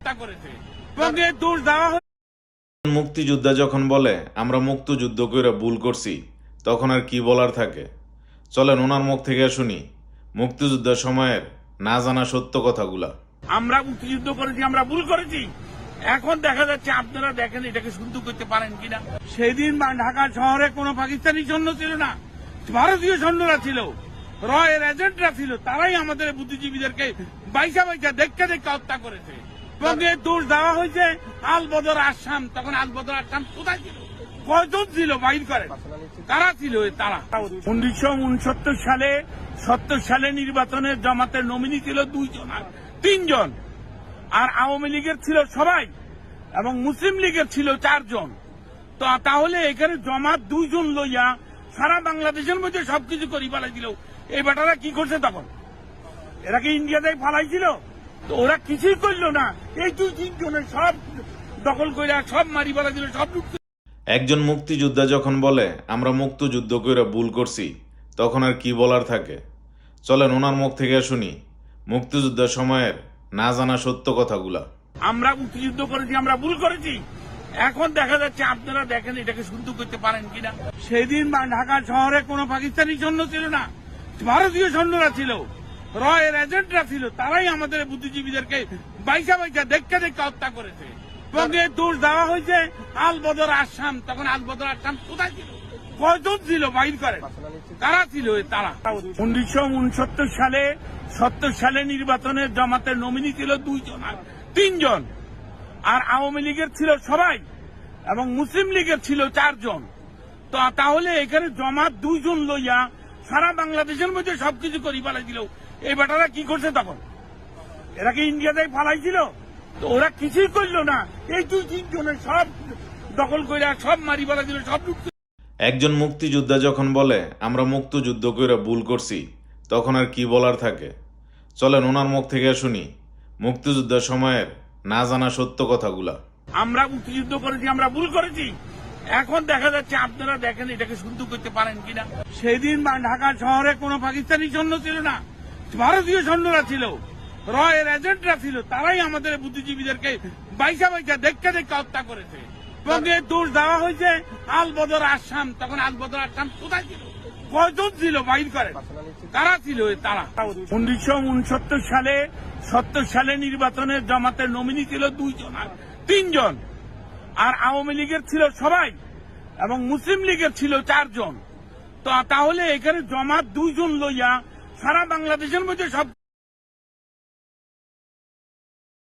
হত্যা করেছে এবং এর দোষ দেওয়া হয়েছে। মুক্তিযোদ্ধা যখন বলে আমরা মুক্তিযুদ্ধ করে ভুল করছি, তখন আর কি বলার থাকে। চলেন ওনার মুখ থেকে শুনি মুক্তিযুদ্ধের সময়ের না জানা সত্য কথাগুলা। আমরা মুক্তিযুদ্ধ করেছি, আমরা ভুল করেছি। এখন দেখা যাচ্ছে, আপনারা দেখেন এটাকে শুদ্ধ করতে পারেন কিনা। সেদিন ঢাকা শহরে কোনো পাকিস্তানি সৈন্য ছিল না, ভারতীয় সৈন্যরা ছিল, রয়ের এজেন্টরা ছিল। তারাই আমাদের বুদ্ধিজীবীদেরকে বাইসা দেখতে হত্যা করেছে এবং এর দোষ দেওয়া হয়েছে আল বদর আসাম। তখন আল বদর আসাম কোথায় ছিল, কয়জন ছিল, বাইর করেন কারা ছিল। তারা 1969 সালে 70 সালে নির্বাচনের জামাতের নমিনি ছিল 2 জন আর 3 জন, আর আওয়ামী লীগের ছিল সবাই এবং মুসলিম লীগের ছিল 4 জন। তো তাহলে এখানে জামাত 2 জন লইয়া সারা বাংলাদেশের মধ্যে সবকিছু করি পালাইছিল। এই বেটারা কি করছে তখন? এরা কি ইন্ডিয়াতে ফালাইছিল? তো ওরা কিছুই করলো না। এই 2-3 জনের সব দখল করে সব মারি পালা দিল, সব লুট। একজন মুক্তিযোদ্ধা যখন বলে আমরা মুক্তিযুদ্ধ করে ভুল করছি, তখন আর কি বলার থাকে। চলেন ওনার মুখ থেকে শুনি মুক্তিযুদ্ধের সময়ের না জানা সত্য কথাগুলা। আমরা মুক্তিযুদ্ধ করেছি, আমরা ভুল করেছি। এখন দেখা যাচ্ছে, আপনারা দেখেন এটাকে শুদ্ধ করতে পারেন কিনা। সেদিন ঢাকা শহরে কোনো পাকিস্তানি সৈন্য ছিল না, ভারতীয় সৈন্যরা ছিল, রয়ের এজেন্টরা ছিল। তারাই আমাদের বুদ্ধিজীবীদেরকে বাইসা দেখতে হত্যা করেছে এবং এর দোষ দেওয়া হয়েছে আল বদর আসাম। তখন আল বদর আসাম কোথায় ছিল, কয়জন ছিল, বাইর করেন কারা ছিল। তারা 1969 সালে 70 সালে নির্বাচনের জামাতের নমিনি ছিল 2 জন আর 3 জন, আর আওয়ামী লীগের ছিল সবাই এবং মুসলিম লীগের ছিল 4 জন। তো তাহলে এখানে জামাত 2 জন লইয়া সারা বাংলাদেশের মধ্যে সবকিছু করি পালাইছিল। এই বেটারা কি করছে তখন? এরা কি ইন্ডিয়াতে ফালাইছিল? তো ওরা কিছুই করলো না। এই 2-3 জনের সব দখল করে সব মারি পালা দিল, সব লুট। একজন মুক্তিযোদ্ধা যখন বলে আমরা মুক্তিযুদ্ধ করে ভুল করছি, তখন আর কি বলার থাকে। চলেন ওনার মুখ থেকে শুনি মুক্তিযুদ্ধের সময়ের না জানা সত্য কথাগুলা। আমরা মুক্তিযুদ্ধ করেছি, আমরা ভুল করেছি। এখন দেখা যাচ্ছে, আপনারা দেখেন এটাকে শুদ্ধ করতে পারেন কিনা। সেদিন ঢাকা শহরে কোনো পাকিস্তানি সৈন্য ছিল না, ভারতীয় সৈন্যরা ছিল, রয়ের এজেন্টরা ছিল। তারাই আমাদের বুদ্ধিজীবীদেরকে বাইসা দেখতে হত্যা করেছে এবং এর দোষ দেওয়া হয়েছে আল বদর আসাম। তখন আল বদর আসাম কোথায় ছিল, কয়জন ছিল, বাইর করেন কারা ছিল। তারা 1969 সালে 70 সালে নির্বাচনের জামাতের নমিনি ছিল 2 জন আর 3 জন, আর আওয়ামী লীগের ছিল সবাই এবং মুসলিম লীগের ছিল 4 জন। তো তাহলে এখানে জামাত 2 জন লইয়া সারা বাংলাদেশের মধ্যে সব